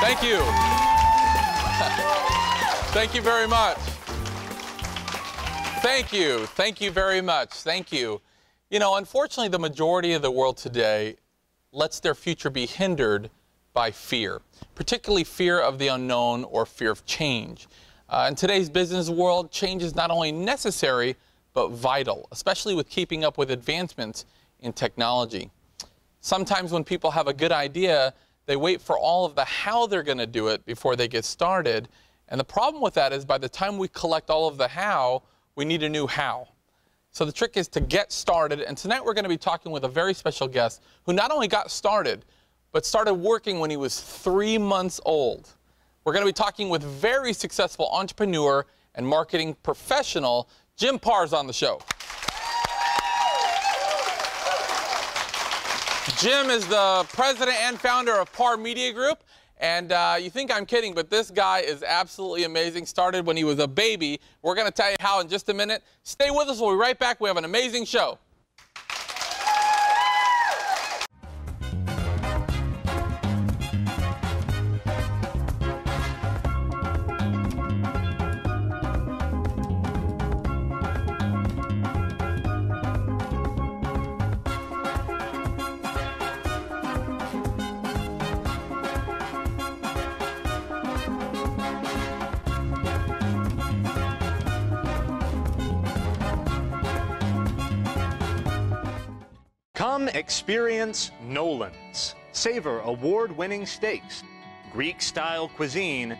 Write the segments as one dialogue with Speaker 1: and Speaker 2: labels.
Speaker 1: Thank you. Thank you very much. Thank you. Thank you very much. Thank you. You know, unfortunately, the majority of the world today lets their future be hindered by fear, particularly fear of the unknown or fear of change. In today's business world, change is not only necessary, but vital, especially with keeping up with advancements in technology. Sometimes when people have a good idea, they wait for all of the how they're going to do it before they get started. And the problem with that is by the time we collect all of the how, we need a new how. So the trick is to get started. And tonight we're going to be talking with a very special guest who not only got started, but started working when he was 3 months old. We're going to be talking with very successful entrepreneur and marketing professional, Jim Paar's on the show. Jim is the president and founder of Paar Media Group. And you think I'm kidding, but this guy is absolutely amazing. Started when he was a baby. We're going to tell you how in just a minute. Stay with us. We'll be right back. We have an amazing show.
Speaker 2: Come experience Nolan's. Savor award-winning steaks, Greek-style cuisine,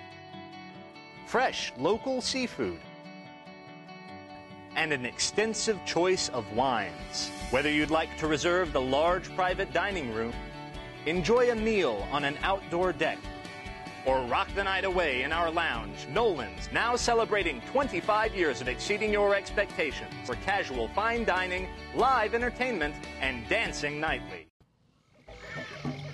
Speaker 2: fresh local seafood, and an extensive choice of wines. Whether you'd like to reserve the large private dining room, enjoy a meal on an outdoor deck, or rock the night away in our lounge, Nolan's, now celebrating 25 years of exceeding your expectations for casual fine dining, live entertainment, and dancing nightly.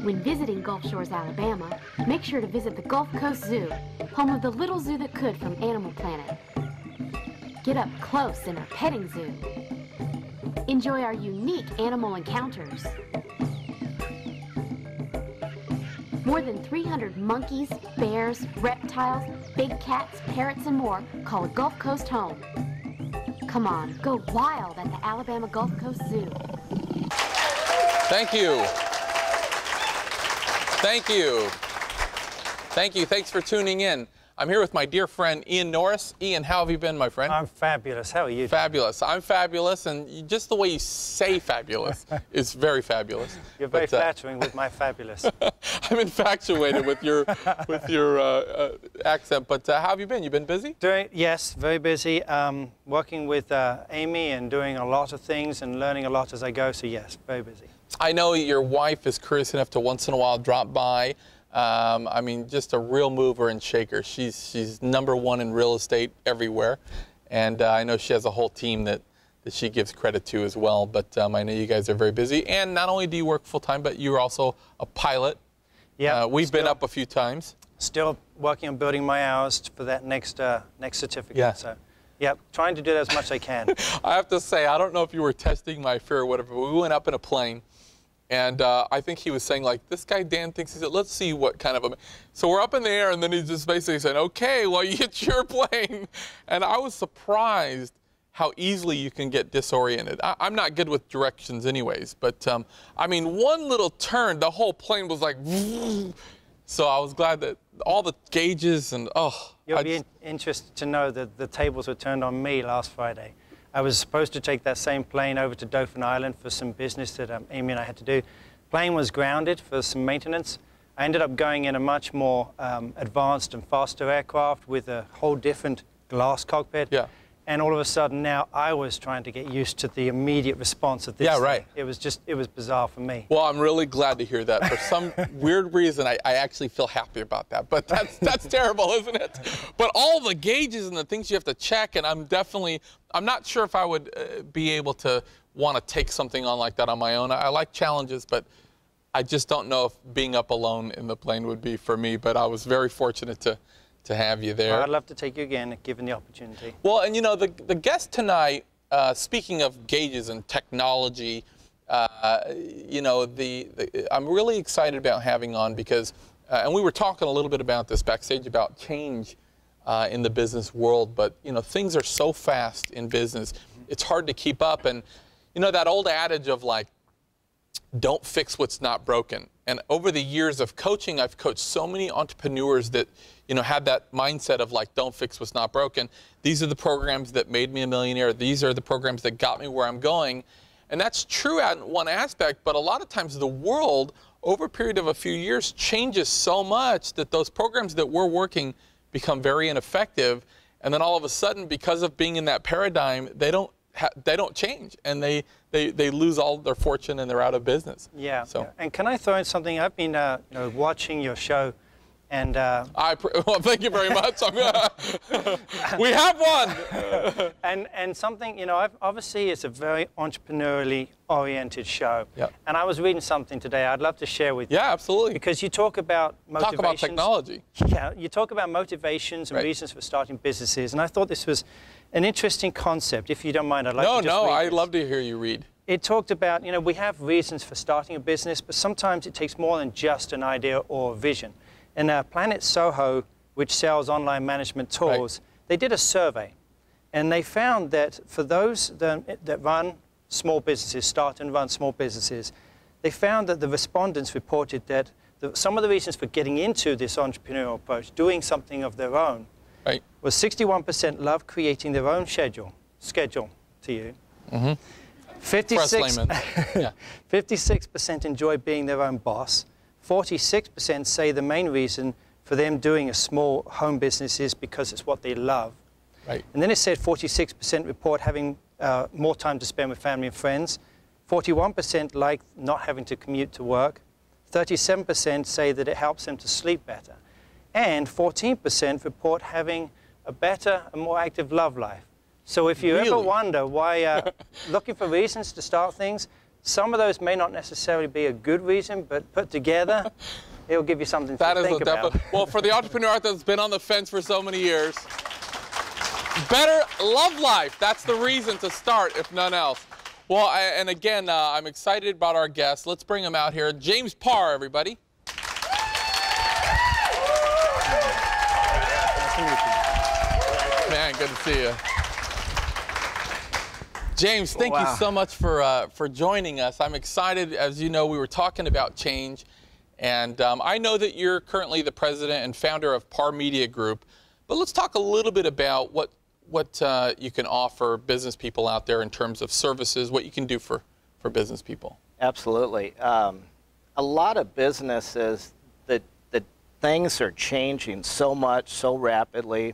Speaker 3: When visiting Gulf Shores, Alabama, make sure to visit the Gulf Coast Zoo, home of the little zoo that could from Animal Planet. Get up close in our petting zoo. Enjoy our unique animal encounters. More than 300 monkeys, bears, reptiles, big cats, parrots, and more call a Gulf Coast home. Come on, go wild at the Alabama Gulf Coast Zoo.
Speaker 1: Thank you. Thank you. Thank you. Thanks for tuning in. I'm here with my dear friend, Ian Norris. Ian, how have you been, my friend?
Speaker 4: I'm fabulous. How are you?
Speaker 1: Fabulous. I'm fabulous, and just the way you say fabulous is very fabulous.
Speaker 4: You're very flattering with my fabulous.
Speaker 1: I'm infatuated with your accent, but how have you been? You been busy?
Speaker 4: Yes, very busy. Working with Amy and doing a lot of things and learning a lot as I go, so yes, very busy.
Speaker 1: I know your wife is curious enough to once in a while drop by. I mean, just a real mover and shaker. She's #1 in real estate everywhere, and I know she has a whole team that she gives credit to as well. But I know you guys are very busy, and not only do you work full-time, but you're also a pilot.
Speaker 4: Yeah,
Speaker 1: we've been up a few times.
Speaker 4: Still working on building my hours for that next certificate.
Speaker 1: Yeah.
Speaker 4: So, yeah, trying to do that as much as I can.
Speaker 1: I have to say, I don't know if you were testing my fear or whatever, but we went up in a plane. And I think he was saying, like, this guy Dan thinks, he said, let's see what kind of a... So we're up in the air, and then he just basically said, okay, well, it's your plane. And I was surprised how easily you can get disoriented. I'm not good with directions anyways, but, I mean, one little turn, the whole plane was like... So I was glad that all the gauges and, oh...
Speaker 4: You'll be interested to know that the tables were turned on me last Friday. I was supposed to take that same plane over to Dauphin Island for some business that Amy and I had to do. Plane was grounded for some maintenance. I ended up going in a much more advanced and faster aircraft with a whole different glass cockpit. Yeah. And all of a sudden now I was trying to get used to the immediate response of this.
Speaker 1: Yeah, right.
Speaker 4: Thing. It was bizarre for me.
Speaker 1: Well, I'm really glad to hear that. For some weird reason, I actually feel happy about that. But that's terrible, isn't it? But all the gauges and the things you have to check, and I'm not sure if I would be able to want to take something on like that on my own. I like challenges, but I just don't know if being up alone in the plane would be for me. But I was very fortunate to have you there.
Speaker 4: Well, I'd love to take you again, given the opportunity.
Speaker 1: Well, and you know, the guest tonight, speaking of gauges and technology, you know, I'm really excited about having on because and we were talking a little bit about this backstage about change in the business world, but you know, things are so fast in business, it's hard to keep up. And you know, that old adage of like, don't fix what's not broken. And over the years of coaching, I've coached so many entrepreneurs that, you know, had that mindset of like, don't fix what's not broken. These are the programs that made me a millionaire. These are the programs that got me where I'm going. And that's true at one aspect, but a lot of times the world, over a period of a few years, changes so much that those programs that were working become very ineffective. And then all of a sudden, because of being in that paradigm, they don't change, and they lose all their fortune and they're out of business.
Speaker 4: Yeah.
Speaker 1: So.
Speaker 4: And can I throw in something? I've been you know, watching your show, and
Speaker 1: well, thank you very much. We have one.
Speaker 4: and something, you know, obviously it's a very entrepreneurially oriented show.
Speaker 1: Yep.
Speaker 4: And I was reading something today I'd love to share with you.
Speaker 1: Yeah, absolutely.
Speaker 4: Because you talk about motivations.
Speaker 1: Talk about technology.
Speaker 4: Yeah, you talk about motivations and
Speaker 1: Right.
Speaker 4: reasons for starting businesses, and I thought this was an interesting concept. If you don't mind, I'd like to just read
Speaker 1: I'd
Speaker 4: this.
Speaker 1: love to hear you read.
Speaker 4: It talked about, you know, we have reasons for starting a business, but sometimes it takes more than just an idea or a vision. And Planet Soho, which sells online management tools, they did a survey, and they found that for those that run small businesses, start and run small businesses, they found that the respondents reported that some of the reasons for getting into this entrepreneurial approach, doing something of their own,
Speaker 1: Right.
Speaker 4: was 61% love creating their own schedule to you.
Speaker 1: Mm-hmm.
Speaker 4: 56% enjoy being their own boss. 46% say the main reason for them doing a small home business is because it's what they love.
Speaker 1: Right.
Speaker 4: And then it said 46% report having more time to spend with family and friends. 41% like not having to commute to work. 37% say that it helps them to sleep better. And 14% report having a better and more active love life. So if you ever wonder why looking for reasons to start things, some of those may not necessarily be a good reason, but put together, it'll give you something to think about.
Speaker 1: Well, for the entrepreneur that's been on the fence for so many years, better love life. That's the reason to start, if none else. Well, and again, I'm excited about our guests. Let's bring him out here. James Paar, everybody. Man, good to see you. James, thank you so much for joining us. I'm excited. As you know, we were talking about change, and I know that you're currently the president and founder of Paar Media Group, but let's talk a little bit about what you can offer business people out there in terms of services, what you can do for business people.
Speaker 5: Absolutely. A lot of businesses, the things are changing so much, so rapidly,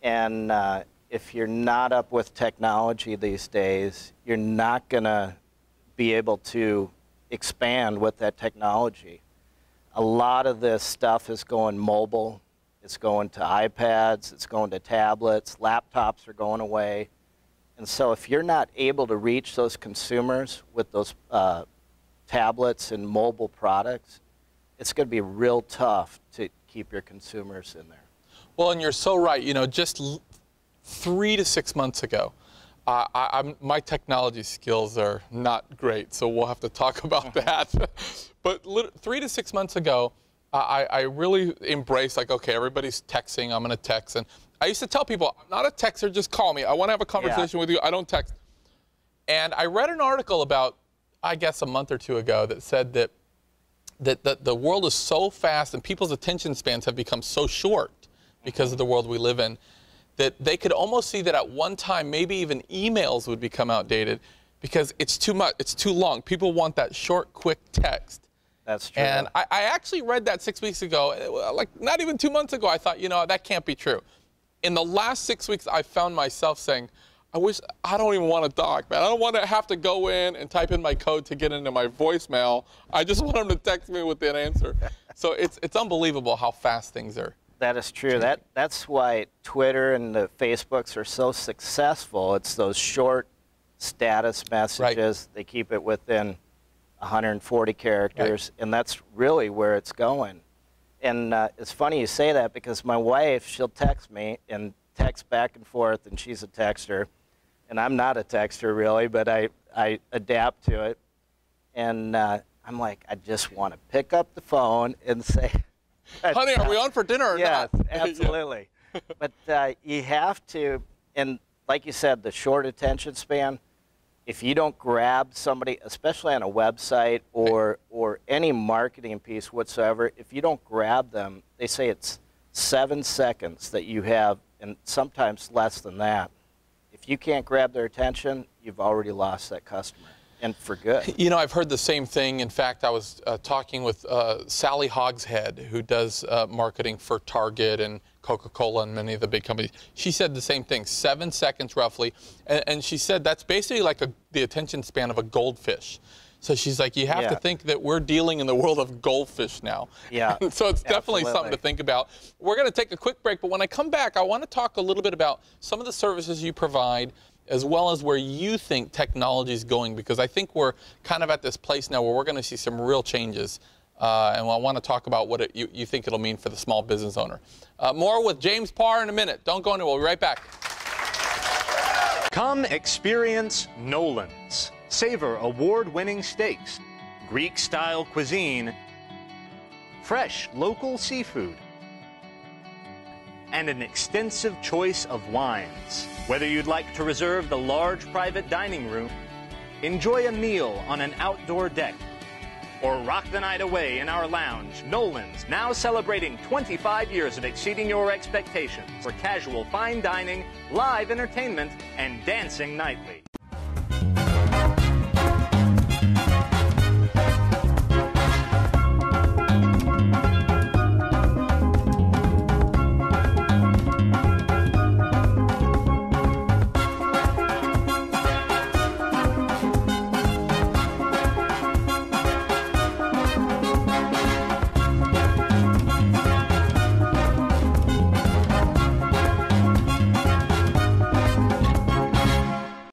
Speaker 5: and if you're not up with technology these days, you're not going to be able to expand with that technology. A lot of this stuff is going mobile. It's going to iPads. It's going to tablets. Laptops are going away. And so if you're not able to reach those consumers with those tablets and mobile products, it's going to be real tough to keep your consumers in there.
Speaker 1: Well, and you're so right. You know, just 3 to 6 months ago, my technology skills are not great, so we'll have to talk about that. But 3 to 6 months ago, I really embraced, like, okay, everybody's texting, I'm going to text. And I used to tell people, I'm not a texter, just call me. I want to have a conversation with you. I don't text. And I read an article about, I guess, a month or two ago that said that the world is so fast and people's attention spans have become so short because of the world we live in, that they could almost see that at one time, maybe even emails would become outdated because it's too much, it's too long. People want that short, quick text.
Speaker 5: That's true.
Speaker 1: And I actually read that 6 weeks ago, like not even 2 months ago. I thought, you know, that can't be true. In the last 6 weeks, I found myself saying, I don't even want to talk, man. I don't want to have to go in and type in my code to get into my voicemail. I just want them to text me with an answer. So it's unbelievable how fast things are.
Speaker 5: That is true. That's why Twitter and the Facebooks are so successful. It's those short status messages. Right. They keep it within 140 characters, right. And that's really where it's going. And it's funny you say that because my wife, she'll text me and text back and forth, and she's a texter. And I'm not a texter really, but I adapt to it. And I'm like, I just want to pick up the phone and say,
Speaker 1: honey, are we on for dinner or
Speaker 5: yes,
Speaker 1: not?
Speaker 5: Absolutely. But you have to, and like you said, the short attention span, if you don't grab somebody, especially on a website or any marketing piece whatsoever, if you don't grab them, they say it's 7 seconds that you have, and sometimes less than that. If you can't grab their attention, you've already lost that customer, and for good.
Speaker 1: You know, I've heard the same thing. In fact, I was talking with Sally Hogshead, who does marketing for Target and Coca-Cola and many of the big companies. She said the same thing, 7 seconds roughly. And she said that's basically like the attention span of a goldfish. So she's like, you have to think that we're dealing in the world of goldfish now.
Speaker 5: Yeah.
Speaker 1: So it's definitely something to think about. We're going to take a quick break, but when I come back, I want to talk a little bit about some of the services you provide, as well as where you think technology is going, because I think we're kind of at this place now where we're going to see some real changes. And I want to talk about what you think it'll mean for the small business owner. More with James Paar in a minute. Don't go anywhere. We'll be right back.
Speaker 2: Come experience Nolan's. Savor award-winning steaks, Greek-style cuisine, fresh local seafood, and an extensive choice of wines. Whether you'd like to reserve the large private dining room, enjoy a meal on an outdoor deck, or rock the night away in our lounge, Nolan's, now celebrating 25 years of exceeding your expectations for casual fine dining, live entertainment, and dancing nightly.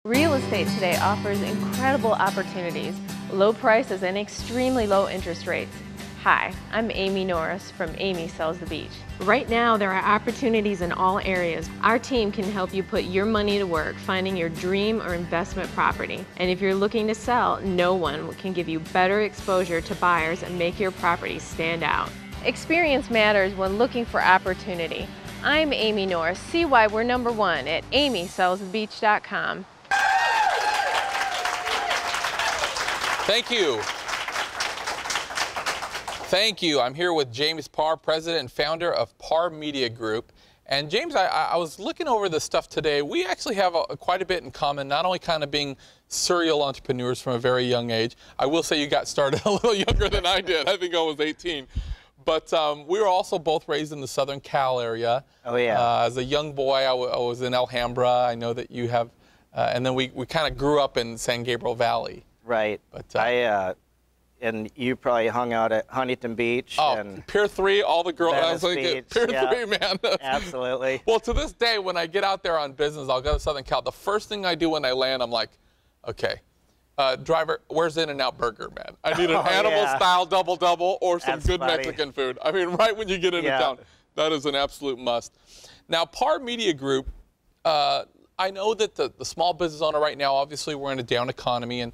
Speaker 6: Real estate today offers incredible opportunities, low prices, and extremely low interest rates. Hi, I'm Amy Norris from Amy Sells the Beach. Right now, there are opportunities in all areas. Our team can help you put your money to work finding your dream or investment property. And if you're looking to sell, no one can give you better exposure to buyers and make your property stand out. Experience matters when looking for opportunity. I'm Amy Norris. See why we're #1 at amysellsthebeach.com.
Speaker 1: Thank you. Thank you. I'm here with James Paar, president and founder of Paar Media Group. And James, I was looking over this stuff today. We actually have quite a bit in common, not only kind of being serial entrepreneurs from a very young age. I will say you got started a little younger than I did. I think I was 18. But we were also both raised in the Southern Cal area.
Speaker 5: Oh, yeah.
Speaker 1: As a young boy, I was in Alhambra. I know that you have. And then we kind of grew up in San Gabriel Valley.
Speaker 5: Right.
Speaker 1: But,
Speaker 5: and you probably hung out at Huntington Beach.
Speaker 1: Oh,
Speaker 5: and
Speaker 1: Pier 3, all the girls.
Speaker 5: Venice Beach,
Speaker 1: Pier
Speaker 5: yeah.
Speaker 1: 3, man.
Speaker 5: Absolutely.
Speaker 1: Well, to this day, when I get out there on business, I'll go to Southern Cal. The first thing I do when I land, I'm like, okay, driver, where's In-N-Out Burger, man? I need an animal-style double-double or some good Mexican food. I mean, right when you get into town, that is an absolute must. Now, Paar Media Group, I know that the small business owner right now, obviously, we're in a down economy, and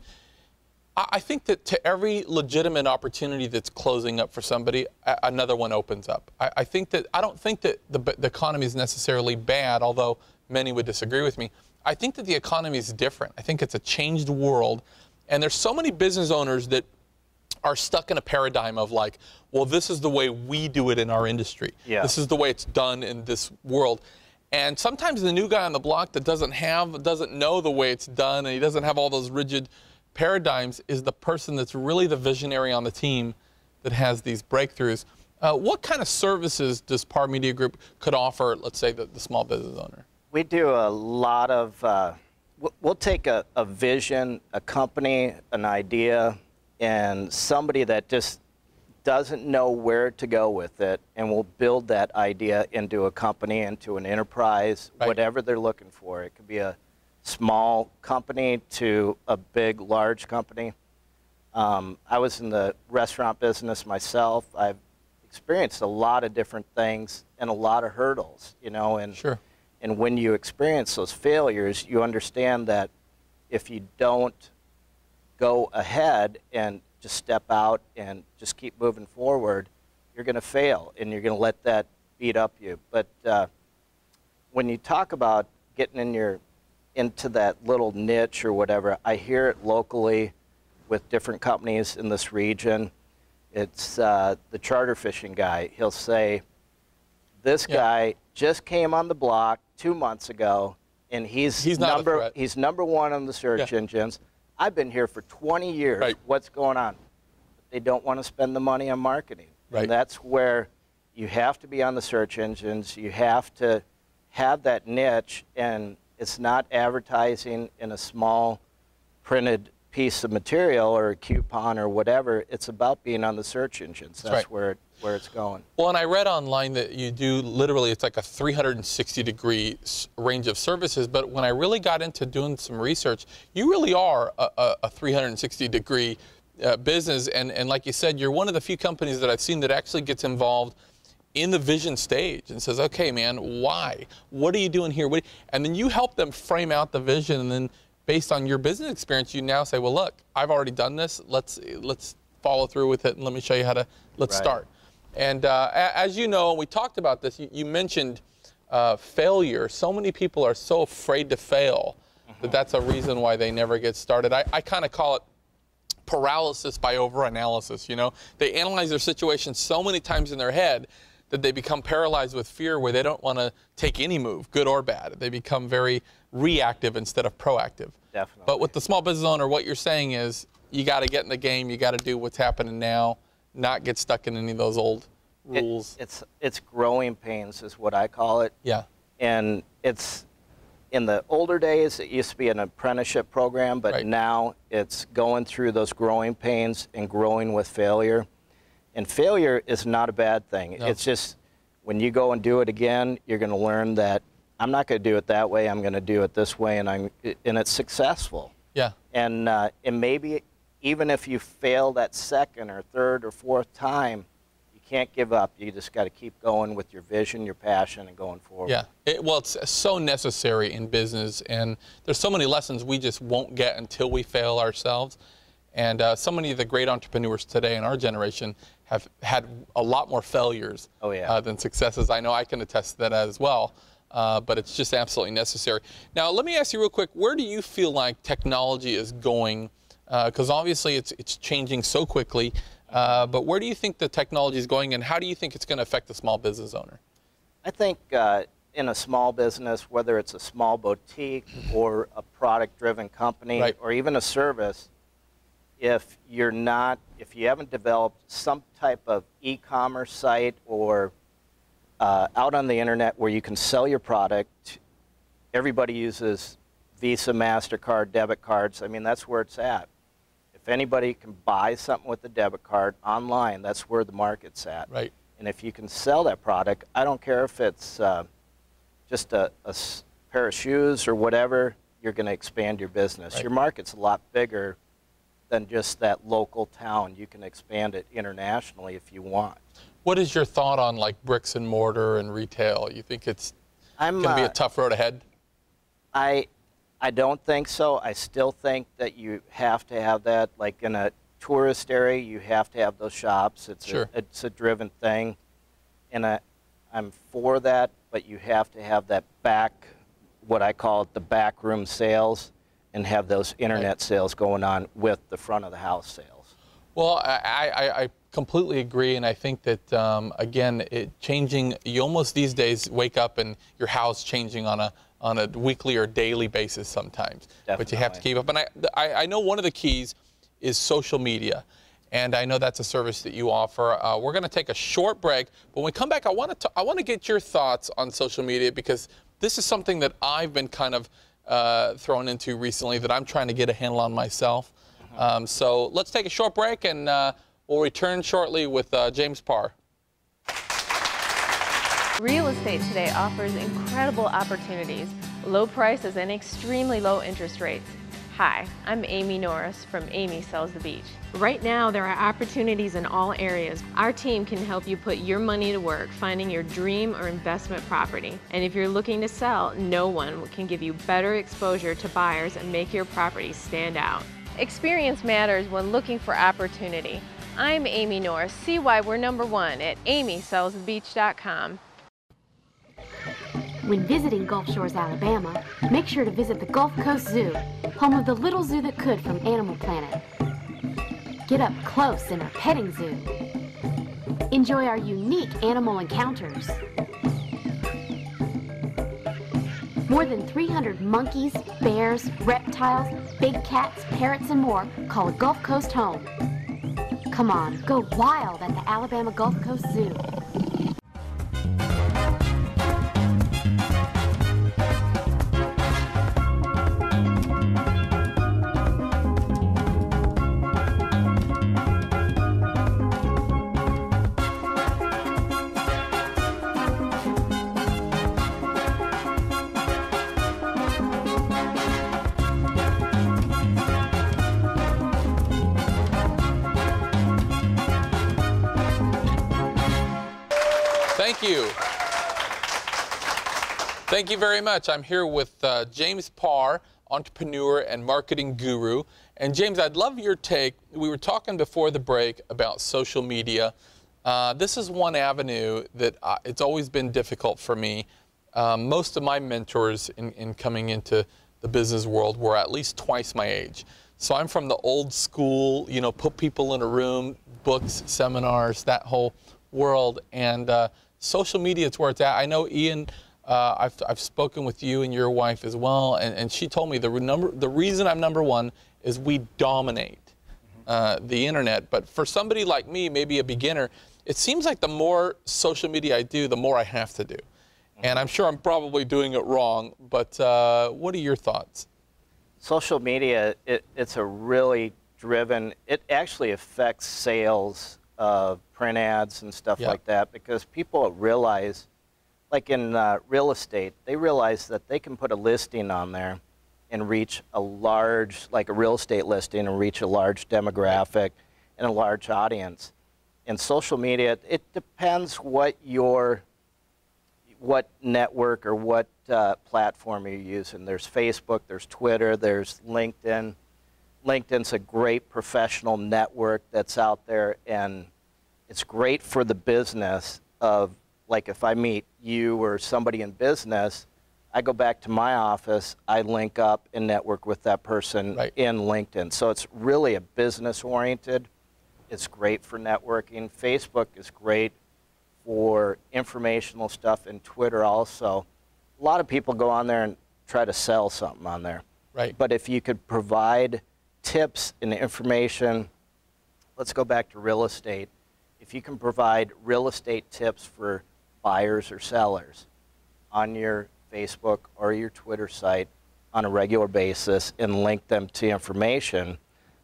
Speaker 1: I think that to every legitimate opportunity that's closing up for somebody, another one opens up. I don't think that the economy is necessarily bad, although many would disagree with me. I think that the economy is different. I think it's a changed world, and there's so many business owners that are stuck in a paradigm of like, well, this is the way we do it in our industry. Yeah. This is the way it's done in this world. And sometimes the new guy on the block that doesn't know the way it's done, and he doesn't have all those rigid paradigms, is the person that's really the visionary on the team that has these breakthroughs. What kind of services does Paar Media Group could offer, let's say, the small business owner?
Speaker 5: We do a lot of, we'll take a vision, a company, an idea, and somebody that just doesn't know where to go with it, and we'll build that idea into a company, into an enterprise, whatever they're looking for. It could be a small company to a big, large company. I was in the restaurant business myself. I've experienced a lot of different things and a lot of hurdles, you know, and, and when you experience those failures, you understand that if you don't go ahead and just step out and just keep moving forward, you're going to fail, and you're going to let that beat up you. But when you talk about getting into that little niche or whatever, I hear it locally with different companies in this region. It's the charter fishing guy. He'll say, this guy just came on the block 2 months ago, and he's number one on the search engines. I've been here for 20 years.
Speaker 1: Right.
Speaker 5: What's going on? They don't want to spend the money on marketing.
Speaker 1: Right.
Speaker 5: And that's where you have to be on the search engines. You have to have that niche, and it's not advertising in a small printed piece of material or a coupon or whatever. It's about being on the search engines. That's where it's going.
Speaker 1: Well, and I read online that you do literally, it's like a 360-degree range of services, but when I really got into doing some research, you really are a 360-degree business, and like you said, you're one of the few companies that I've seen that actually gets involved in the vision stage and says, okay, man, why? What are you doing here? And then you help them frame out the vision, and then based on your business experience, you now say, well, look, I've already done this. Let's follow through with it, and let me show you how to, let's start. And as you know, we talked about this, you mentioned failure. So many people are so afraid to fail that that's a reason why they never get started. I kind of call it paralysis by overanalysis, you know? They analyze their situation so many times in their head that they become paralyzed with fear where they don't want to take any move, good or bad. They become very reactive instead of proactive.
Speaker 5: Definitely.
Speaker 1: But with the small business owner, what you're saying is you got to get in the game, you got to do what's happening now, not get stuck in any of those old rules.
Speaker 5: It's growing pains is what I call it.
Speaker 1: Yeah.
Speaker 5: And it's, in the older days, it used to be an apprenticeship program, but now it's going through those growing pains and growing with failure. And failure is not a bad thing. No. It's just when you go and do it again, you're going to learn that I'm not going to do it that way. I'm going to do it this way, and it's successful.
Speaker 1: Yeah.
Speaker 5: And maybe even if you fail that second or third or fourth time, you can't give up. You just got to keep going with your vision, your passion, and going forward.
Speaker 1: Yeah. Well, it's so necessary in business, and there's so many lessons we just won't get until we fail ourselves. And so many of the great entrepreneurs today in our generation have had a lot more failures than successes. I know I can attest to that as well, but it's just absolutely necessary. Now, let me ask you real quick, where do you feel like technology is going? Because obviously it's changing so quickly, but where do you think the technology is going, and how do you think it's going to affect the small business owner?
Speaker 5: I think in a small business, whether it's a small boutique or a product-driven company or even a service, if you haven't developed some type of e-commerce site or out on the internet where you can sell your product, everybody uses Visa, MasterCard, debit cards. I mean, that's where it's at. If anybody can buy something with a debit card online, that's where the market's at.
Speaker 1: Right.
Speaker 5: And if you can sell that product, I don't care if it's just a pair of shoes or whatever, you're going to expand your business. Right. Your market's a lot bigger than just that local town. You can expand it internationally if you want. What is your thought on like bricks and mortar and retail? You think it's going to be a tough road ahead? I don't think so. I still think that you have to have that. Like in a tourist area, you have to have those shops. It's a driven thing. And I'm for that, but you have to have that what I call it, the backroom sales, and have those internet sales going on with the front of the house sales. Well, I completely agree, and I think that again, you almost these days wake up and your house changing on a weekly or daily basis sometimes. Definitely. But you have to keep up. And I know one of the keys is social media, and I know that's a service that you offer. We're going to take a short break, but when we come back, I want to get your thoughts on social media, because this is something that I've been kind of thrown into recently that I'm trying to get a handle on myself. So let's take a short break, and we'll return shortly with James Paar.
Speaker 6: Real estate today offers incredible opportunities, low prices, and extremely low interest rates. Hi, I'm Amy Norris from Amy Sells the Beach. Right now, there are opportunities in all areas. Our team can help you put your money to work finding your dream or investment property. And if you're looking to sell, no one can give you better exposure to buyers and make your property stand out. Experience matters when looking for opportunity. I'm Amy Norris. See why we're #1 at amysellsthebeach.com.
Speaker 3: When visiting Gulf Shores, Alabama, make sure to visit the Gulf Coast Zoo, home of the little zoo that could from Animal Planet. Get up close in our petting zoo. Enjoy our unique animal encounters. More than 300 monkeys, bears, reptiles, big cats, parrots, and more call a Gulf Coast home. Come on, go wild at the Alabama Gulf Coast Zoo.
Speaker 1: Thank you. Thank you very much. I'm here with James Paar, entrepreneur and marketing guru. And James, I'd love your take. We were talking before the break about social media. This is one avenue that it's always been difficult for me. Most of my mentors in coming into the business world were at least twice my age. So I'm from the old school, you know, put people in a room, books, seminars, that whole world. And social media is where it's at. I know, Ian, I've spoken with you and your wife as well, and she told me the reason I'm #1 is we dominate the internet. But for somebody like me, maybe a beginner, it seems like the more social media I do, the more I have to do. And I'm sure I'm probably doing it wrong, but what are your thoughts?
Speaker 5: Social media, it's a really driven, it actually affects sales of print ads and stuff like that, because people realize, like in real estate, they realize that they can put a listing on there and reach a large, like a real estate listing, and reach a large demographic and a large audience. In social media, it depends what network or what platform you're using. There's Facebook, there's Twitter, there's LinkedIn. LinkedIn's a great professional network that's out there, and it's great for the business of, like, if I meet you or somebody in business, I go back to my office, I link up and network with that person in LinkedIn. So it's really a business-oriented. It's great for networking. Facebook is great for informational stuff, and Twitter also. A lot of people go on there and try to sell something on there.
Speaker 1: Right.
Speaker 5: But if you could provide tips and information, let's go back to real estate. If you can provide real estate tips for buyers or sellers on your Facebook or your Twitter site on a regular basis and link them to information,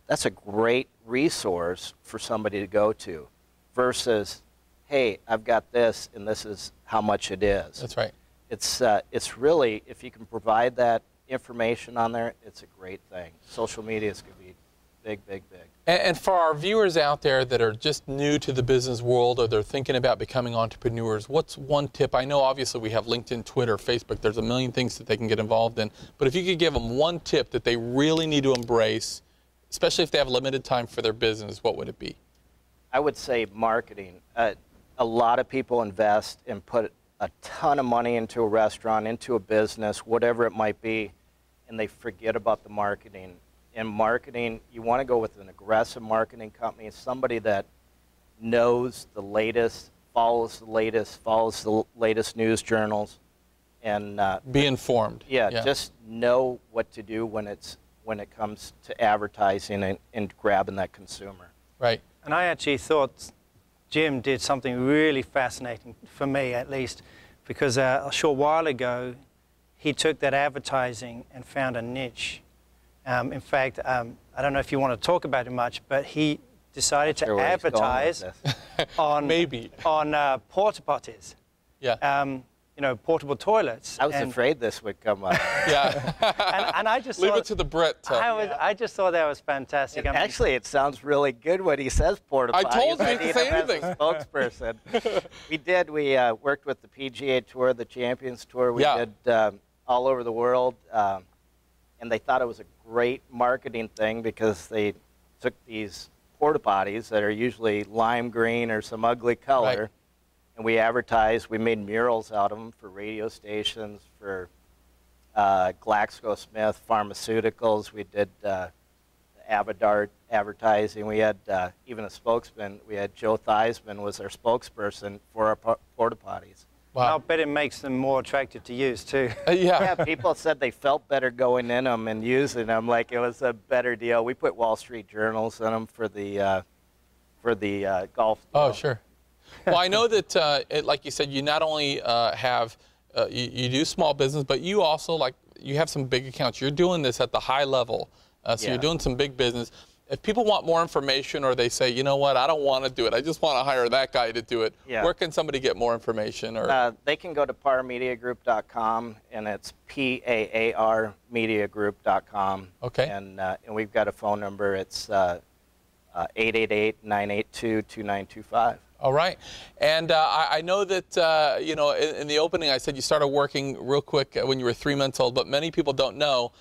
Speaker 5: that's a great resource for somebody to go to, versus, hey, I've got this and this is how much it is.
Speaker 1: That's right.
Speaker 5: It's really, if you can provide that information on there, it's a great thing. Social media is going to be big, big, big.
Speaker 1: And for our viewers out there that are just new to the business world, or they're thinking about becoming entrepreneurs, what's one tip? I know obviously we have LinkedIn, Twitter, Facebook. There's a million things that they can get involved in. But if you could give them one tip that they really need to embrace, especially if they have limited time for their business, what would it be?
Speaker 5: I would say marketing. A lot of people invest and put a ton of money into a restaurant, into a business, whatever it might be, and they forget about the marketing. In marketing, you want to go with an aggressive marketing company, somebody that knows the latest, follows the latest news journals, and
Speaker 1: be informed.
Speaker 5: Yeah, just know what to do when it comes to advertising and grabbing that consumer.
Speaker 1: Right.
Speaker 4: And I actually thought Jim did something really fascinating, for me at least, because a short while ago, he took that advertising and found a niche. In fact, I don't know if you want to talk about it much, but he decided to advertise on porta potties.
Speaker 1: Yeah.
Speaker 4: You know, portable toilets.
Speaker 5: I was afraid this would come up.
Speaker 1: Yeah.
Speaker 4: and I just
Speaker 1: leave it to the Brit.
Speaker 4: I just thought that was fantastic.
Speaker 5: Actually, it sounds really good when he says porta potties.
Speaker 1: I told you to say anything.
Speaker 5: As a spokesperson. We worked with the PGA Tour, the Champions Tour. We did all over the world, and they thought it was a great marketing thing because they took these porta potties that are usually lime green or some ugly color,
Speaker 1: Right.
Speaker 5: and we advertised. We made murals out of them for radio stations, for GlaxoSmith Pharmaceuticals. We did Avidart advertising. We had even a spokesman. We had Joe Theismann was our spokesperson for our porta potties.
Speaker 1: Wow.
Speaker 4: I'll bet it makes them more attractive to use, too.
Speaker 1: Yeah.
Speaker 5: Yeah, people said they felt better going in them and using them, like it was a better deal. We put Wall Street Journals in them for the golf deal.
Speaker 1: Oh, sure. Well, I know that, like you said, you not only have, you do small business, but you also, like, you have some big accounts. You're doing this at the high level, so you're doing some big business. If people want more information or they say, you know what, I don't want to do it, I just want to hire that guy to do it, where can somebody get more information? Or
Speaker 5: they can go to paarmediagroup.com, and it's PAAR mediagroup.com.
Speaker 1: Okay.
Speaker 5: And we've got a phone number. It's 888-982-2925.
Speaker 1: All right. And I know that, you know, in the opening I said you started working real quick when you were 3 months old, but many people don't know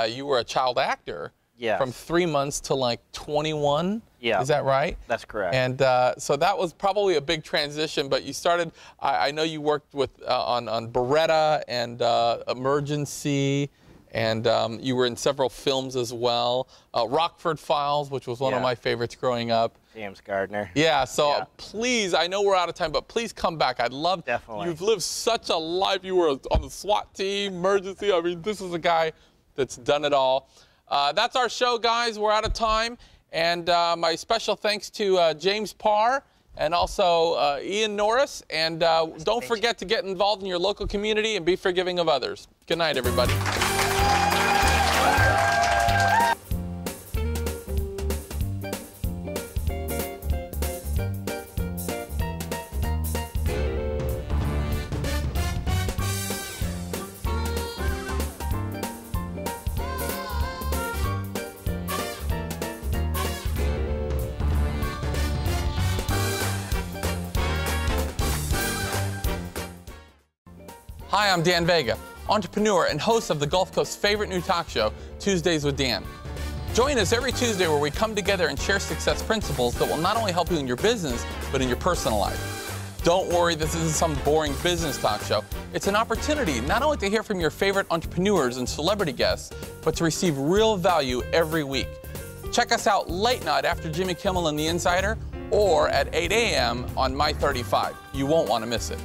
Speaker 1: you were a child actor.
Speaker 5: Yes.
Speaker 1: From 3 months to like 21.
Speaker 5: Yeah.
Speaker 1: Is that right?
Speaker 5: That's correct.
Speaker 1: And so that was probably a big transition. But you started. I know you worked with on Beretta and Emergency, and you were in several films as well. Rockford Files, which was one of my favorites growing up.
Speaker 5: James Gardner.
Speaker 1: Yeah. So please, I know we're out of time, but please come back. I'd love.
Speaker 5: Definitely.
Speaker 1: You've lived such a life. You were on the SWAT team, Emergency. I mean, this is a guy that's done it all. That's our show, guys. We're out of time. And my special thanks to James Paar and also Ian Norris. And don't forget to get involved in your local community and be forgiving of others. Good night, everybody. Hi, I'm Dan Vega, entrepreneur and host of the Gulf Coast's favorite new talk show, Tuesdays with Dan. Join us every Tuesday where we come together and share success principles that will not only help you in your business, but in your personal life. Don't worry, this isn't some boring business talk show. It's an opportunity not only to hear from your favorite entrepreneurs and celebrity guests, but to receive real value every week. Check us out late night after Jimmy Kimmel and The Insider, or at 8 a.m. on My 35. You won't want to miss it.